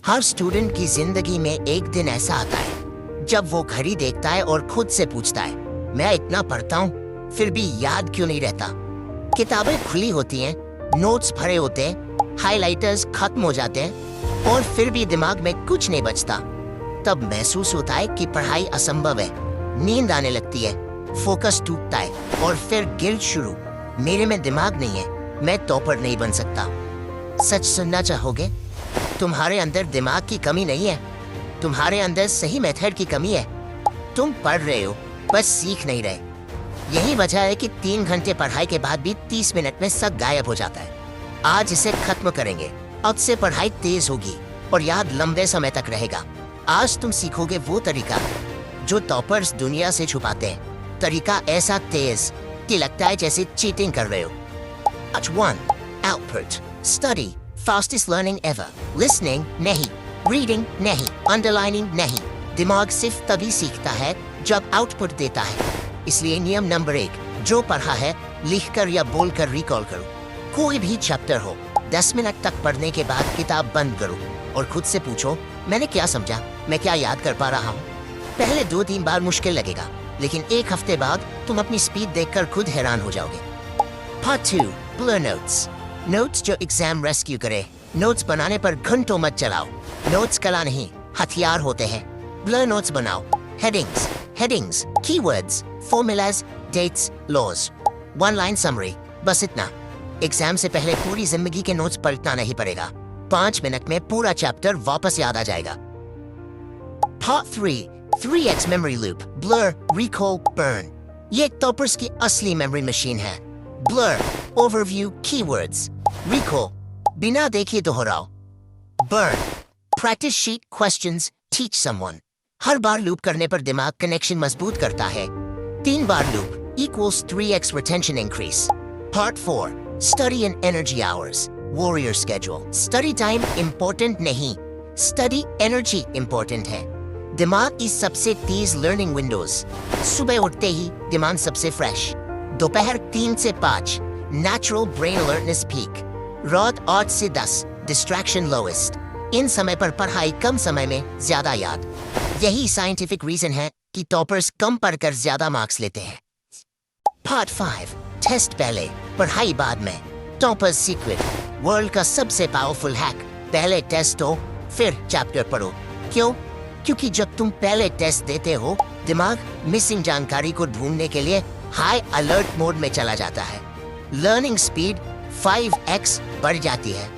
हर student की जिंदगी में एक दिन ऐसा आता है जब वो घड़ी देखता है और खुद से पूछता है, मैं इतना पढ़ता हूँ फिर भी याद क्यों नहीं रहता। किताबें खुली होती हैं, नोट्स भरे होते हैं, हाइलाइटर्स खत्म हो जाते हैं और फिर भी दिमाग में कुछ नहीं बचता। तब महसूस होता है कि पढ़ाई असंभव है, नींद आने लगती है, फोकस टूटता है और फिर गिल्ट शुरू, मेरे में दिमाग नहीं है, मैं टॉपर नहीं बन सकता। सच सुनना चाहोगे? तुम्हारे अंदर दिमाग की कमी नहीं है, तुम्हारे अंदर सही मेथड की कमी है। तुम पढ़ रहे हो बस सीख नहीं रहे। यही वजह है कि 3 घंटे पढ़ाई के बाद भी 30 मिनट में सब गायब हो जाता है। आज इसे खत्म करेंगे, अब से पढ़ाई तेज होगी और याद लंबे समय तक रहेगा। आज तुम सीखोगे वो तरीका जो टॉपर्स दुनिया से छुपाते हैं। तरीका ऐसा तेज कि लगता है जैसे चीटिंग कर रहे हो। Part 1. Output. Study. Fastest learning ever. Listening नहीं, reading नहीं, underlining नहीं। दिमाग सिर्फ तभी सीखता है जब आउटपुट देता है। इसलिए नियम नंबर 1, जो पढ़ा है लिखकर या बोलकर रिकॉल करो। कोई भी चैप्टर हो, 10 मिनट तक पढ़ने के बाद किताब बंद करो और खुद से पूछो, मैंने क्या समझा, मैं क्या याद कर पा रहा हूँ। पहले 2-3 बार मुश्किल लगेगा, लेकिन 1 हफ्ते बाद तुम अपनी स्पीड देखकर खुद हैरान हो जाओगे। Part 2. Blur notes. नोट्स जो एग्जाम रेस्क्यू करे। नोट्स बनाने पर घंटों मत चलाओ। नोट्स कला नहीं, हथियार होते हैं। ब्लर नोट्स बनाओ। Headings, keywords, formulas, dates, laws, 1 line summary, बस इतना। एग्जाम से पहले पूरी जिंदगी के नोट्स पलटना नहीं पड़ेगा। 5 मिनट में पूरा चैप्टर वापस याद आ जाएगा। Part 3. 3x memory loop. Blur, recall, burn. ये टॉपर्स की असली मेमोरी मशीन है। Blur, overview, keywords. Recall, बिना देखे दोहराओ। Burn, practice sheet, questions, teach someone. हर बार लूप करने पर दिमाग कनेक्शन मजबूत करता है। 3 बार loop equals 3x retention increase. Part 4. Study and energy hours. Warrior schedule. Study time important नहीं, study energy important है। दिमाग की सबसे तेज लर्निंग विंडोज। सुबह उठते ही दिमाग सबसे फ्रेश। दोपहर 3 से 5 नेचुरल ब्रेन अलर्टनेस पीक। रात 8 से 10 डिस्ट्रैक्शन लोएस्ट। इन समय पर पढ़ाई कम समय में ज्यादा याद। यही साइंटिफिक रीजन है कि टॉपर्स कम पढ़कर ज्यादा मार्क्स लेते हैं। Part 5. टेस्ट पहले, पढ़ाई बाद में। टॉपर्स सीक्रेट, वर्ल्ड का सबसे पावरफुल हैक। पहले टेस्ट दो फिर चैप्टर पढ़ो। क्यों? क्योंकि जब तुम पहले टेस्ट देते हो, दिमाग मिसिंग जानकारी को ढूंढने के लिए हाई अलर्ट मोड में चला जाता है। लर्निंग स्पीड 5x बढ़ जाती है।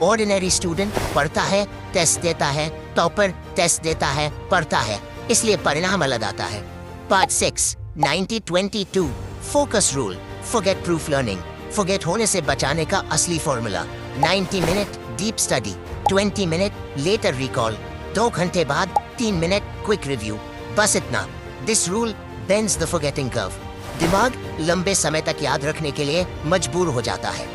ऑर्डिनरी स्टूडेंट पढ़ता है, टेस्ट देता है, टॉपर टेस्ट देता है, पढ़ता है, इसलिए परिणाम अलग आता है। Part 6. 90-22 focus rule. Forget proof learning, forget होने से बचाने का असली फॉर्मूला। 90 minute deep study, 20 minute later recall, 2 घंटे बाद 3 मिनट क्विक रिव्यू, बस इतना। This rule bends the forgetting curve. दिमाग लंबे समय तक याद रखने के लिए मजबूर हो जाता है।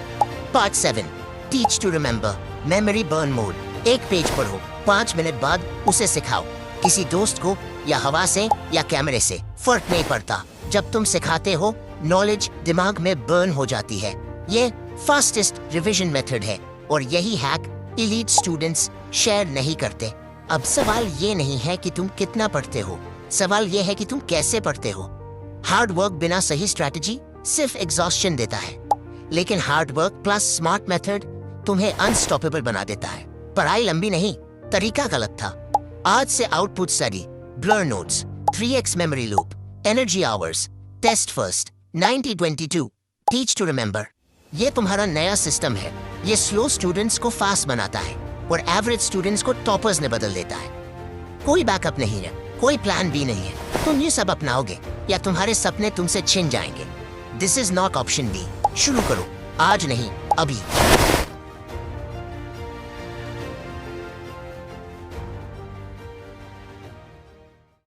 Part 7. Teach to remember, memory burn mode. एक पेज पढ़ो, 5 मिनट बाद उसे सिखाओ, किसी दोस्त को या हवा से या कैमरे से, फर्क नहीं पड़ता। जब तुम सिखाते हो, नॉलेज दिमाग में बर्न हो जाती है। ये फास्टेस्ट रिवीजन मेथड है और यही हैक एलीट स्टूडेंट्स शेयर नहीं करते। अब सवाल ये नहीं है कि तुम कितना पढ़ते हो, सवाल ये है कि तुम कैसे पढ़ते हो। हार्ड वर्क बिना सही स्ट्रैटेजी सिर्फ एग्जॉस्शन देता है, लेकिन hard work plus smart method तुम्हें अनस्टॉपेबल बना देता है। पढ़ाई लंबी नहीं, तरीका गलत था। आज से output study, blur notes, 3x memory loop, energy hours, test first, 90-22, teach to remember. ये तुम्हारा नया सिस्टम है। ये स्लो स्टूडेंट्स को फास्ट बनाता है और एवरेज स्टूडेंट्स को टॉपर्स ने बदल देता है। कोई बैकअप नहीं है, कोई प्लान बी नहीं है। तुम ये सब अपनाओगे या तुम्हारे सपने तुमसे छिन जाएंगे। This is not option B. शुरू करो, आज नहीं अभी।